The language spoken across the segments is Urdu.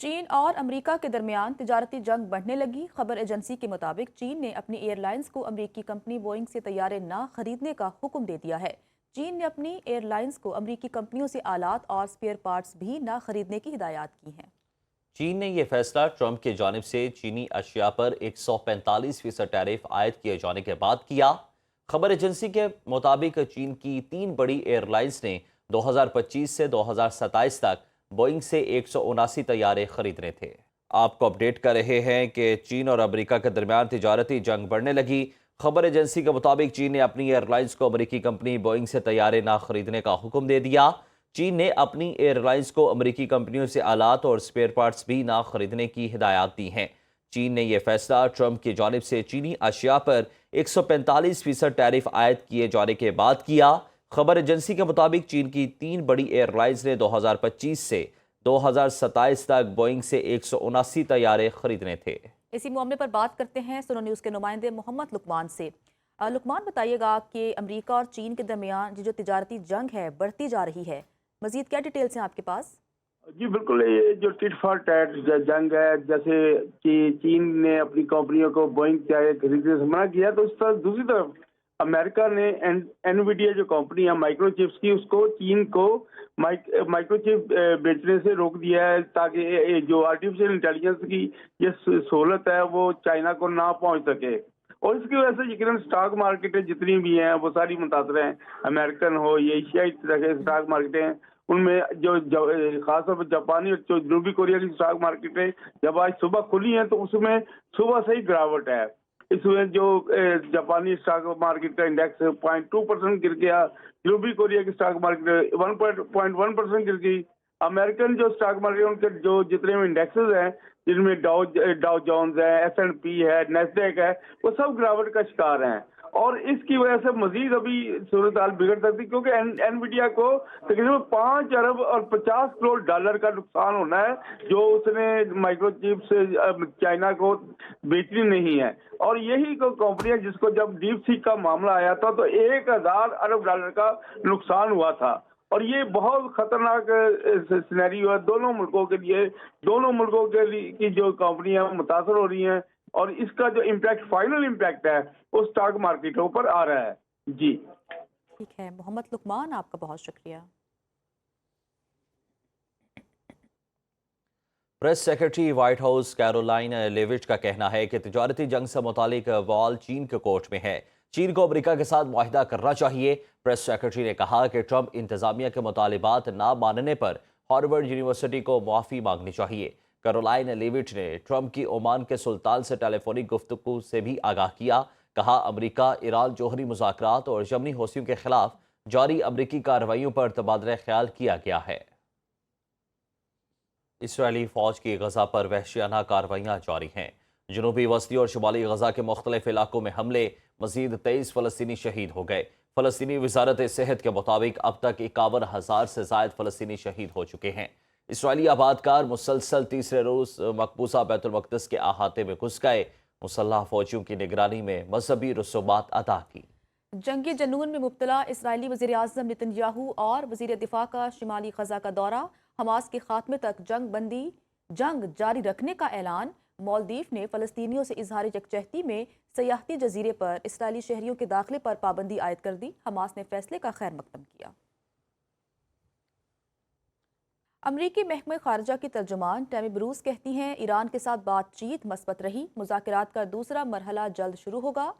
چین اور امریکہ کے درمیان تجارتی جنگ بڑھنے لگی۔ خبر ایجنسی کے مطابق چین نے اپنی ایئر لائنز کو امریکی کمپنی بوئنگ سے طیارے نہ خریدنے کا حکم دے دیا ہے۔ چین نے اپنی ایئر لائنز کو امریکی کمپنیوں سے آلات اور اسپیئر پارٹس بھی نہ خریدنے کی ہدایات کی ہیں۔ چین نے یہ فیصلہ ٹرمپ کی جانب سے چینی اشیاء پر 145% ٹیرف عائد کیے جانے کے بعد کیا۔ خبر ایجنسی کے مطابق چین کی 3 بڑی ایئر لائنز نے 2025 سے 2027 تک بوئنگ سے 179 طیارے خریدنے تھے۔ آپ کو اپڈیٹ کر رہے ہیں کہ چین اور امریکہ کے درمیان تجارتی جنگ بڑھنے لگی۔ خبر ایجنسی کے مطابق چین نے اپنی ایئر لائنز کو امریکی کمپنی بوئنگ سے طیارے نہ خریدنے کا حکم دے دیا۔ چین نے اپنی ایئر لائنز کو امریکی کمپنیوں سے آلات اور اسپیئر پارٹس بھی نہ خریدنے کی ہدایات دی ہیں۔ چین نے یہ فیصلہ ٹرمپ کی جانب سے چینی اشیاء پر 145% ٹیرف عائد کیے جانے کے بعد کیا۔ خبر ایجنسی کے مطابق چین کی 3 بڑی ایئر لائنز نے 2025 سے 2027 تک بوئنگ سے 179 طیارے خریدنے تھے۔ اسی معاملے پر بات کرتے ہیں سنو نیوز کے نمائندے محمد لقمان سے۔ لقمان، بتائیے گا کہ امریکہ اور چین کے درمیان جو تجارتی جنگ ہے بڑھتی جا رہی ہے، مزید کیا ڈیٹیلز ہیں آپ کے پاس؟ جی بالکل، یہ جو ٹٹ فار ٹیٹ جنگ ہے، جیسے کہ چین نے اپنی کمپنیوں کو بوئنگ خریدنے سے منع کیا، تو اس طرح دوسری طرف امریکہ نے انویڈیا جو کمپنی ہے مائکرو چپس کی، اس کو چین کو مائکرو چپ بیچنے سے روک دیا ہے، تاکہ جو آرٹیفیشل انٹیلیجنس کی یہ سہولت ہے وہ چائنا کو نہ پہنچ سکے۔ اور اس کی وجہ سے یقیناً اسٹاک مارکیٹیں جتنی بھی ہیں وہ ساری متاثر ہیں، امریکن ہو یا ایشیائی طرح کے اسٹاک مارکیٹیں، ان میں جو خاص طور پر جاپانی اور جنوبی کوریا کی اسٹاک مارکیٹیں جب آج صبح کھلی ہیں تو اس میں صبح سے ہی گراوٹ ہے۔ اس میں جو جاپانی اسٹاک مارکیٹ کا انڈیکس 0.2% گر گیا، جنوبی کوریا کی اسٹاک مارکیٹ 1.1% گر گئی۔ امریکن جو اسٹاک مارکیٹ ان کے جو جتنے بھی انڈیکسز ہیں، جن میں ڈاؤ جونز ہے، S&P ہے، نیسڈیک ہے، وہ سب گراوٹ کا شکار ہیں۔ اور اس کی وجہ سے مزید ابھی صورتحال بگڑ سکتی، کیونکہ انویڈیا کو تقریباً 5 ارب اور 50 کروڑ ڈالر کا نقصان ہونا ہے، جو اس نے مائکرو چپ سے چائنا کو بیچنی نہیں ہے۔ اور یہی کمپنیاں جس کو جب ڈیپ سیک کا معاملہ آیا تھا تو 1000 ارب ڈالر کا نقصان ہوا تھا، اور یہ بہت خطرناک سینیریو ہے دونوں ملکوں کے لیے۔ دونوں ملکوں کے لیے کی جو کمپنیاں متاثر ہو رہی ہیں، اور اس کا جو امپیکٹ فائنل امپیکٹ ہے وہ اسٹاک مارکیٹوں پر آ رہا ہے۔ جی ٹھیک ہے محمد لقمان، آپ کا بہت شکریہ۔ Press secretary white house Caroline لیوٹ کا کہنا ہے کہ تجارتی جنگ سے متعلق بال چین کے کورٹ میں ہے، چین کو امریکہ کے ساتھ معاہدہ کرنا چاہیے۔ پریس سیکرٹری نے کہا کہ ٹرمپ انتظامیہ کے مطالبات نہ ماننے پر ہارورڈ یونیورسٹی کو معافی مانگنی چاہیے۔ کیرولائن لیوٹ نے ٹرمپ کی عمان کے سلطان سے ٹیلی فونک گفتگو سے بھی آگاہ کیا۔ کہا امریکہ ایران جوہری مذاکرات اور یمنی حوثیوں کے خلاف جاری امریکی کارروائیوں پر تبادلہ خیال کیا گیا ہے۔ اسرائیلی فوج کی غزہ پر وحشیانہ کارروائیاں جاری ہیں۔ جنوبی وسطی اور شمالی غزہ کے مختلف علاقوں میں حملے، مزید 23 فلسطینی شہید ہو گئے۔ فلسطینی وزارت صحت کے مطابق اب تک 51,000 سے زائد فلسطینی شہید ہو چکے ہیں۔ اسرائیلی آبادکار مسلسل تیسرے روز مقبوضہ بیت المقدس کے احاطے میں گھس گئے، مسلح فوجیوں کی نگرانی میں مذہبی رسومات ادا کی۔ جنگی جنون میں مبتلا اسرائیلی وزیراعظم نتن یاہو اور وزیر دفاع کا شمالی غزہ کا دورہ، حماس کے خاتمے تک جنگ جاری رکھنے کا اعلان۔ مالدیف نے فلسطینیوں سے اظہار یکجہتی میں سیاحتی جزیرے پر اسرائیلی شہریوں کے داخلے پر پابندی عائد کر دی۔ حماس نے فیصلے کا خیر مقدم کیا۔ امریکی محکمہ خارجہ کی ترجمان ٹیمی بروس کہتی ہیں ایران کے ساتھ بات چیت مثبت رہی، مذاکرات کا دوسرا مرحلہ جلد شروع ہوگا۔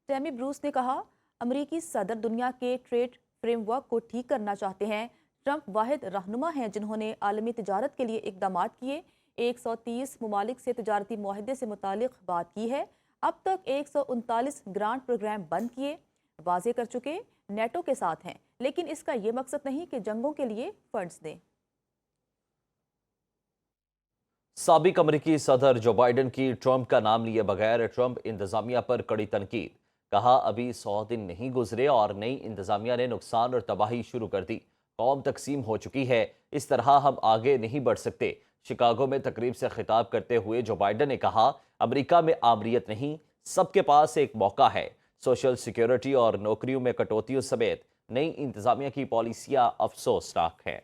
ٹیمی بروس نے کہا امریکی صدر دنیا کے ٹریڈ فریم ورک کو ٹھیک کرنا چاہتے ہیں۔ ٹرمپ واحد رہنما ہیں جنہوں نے عالمی تجارت کے لیے اقدامات کیے، 130 ممالک سے تجارتی معاہدے سے متعلق بات کی ہے۔ اب تک 139 گرانٹ پروگرام بند کیے، واضح کر چکے نیٹو کے ساتھ ہیں، لیکن اس کا یہ مقصد نہیں کہ جنگوں کے لیے فنڈز دیں۔ سابق امریکی صدر جو بائیڈن کی ٹرمپ کا نام لیے بغیر ٹرمپ انتظامیہ پر کڑی تنقید۔ کہا ابھی 100 دن نہیں گزرے اور نئی انتظامیہ نے نقصان اور تباہی شروع کر دی، قوم تقسیم ہو چکی ہے، اس طرح ہم آگے نہیں بڑھ سکتے۔ شکاگو میں تقریب سے خطاب کرتے ہوئے جو بائیڈن نے کہا امریکہ میں آمریت نہیں، سب کے پاس ایک موقع ہے۔ سوشل سیکیورٹی اور نوکریوں میں کٹوتیوں سمیت نئی انتظامیہ کی پالیسیاں افسوسناک ہیں۔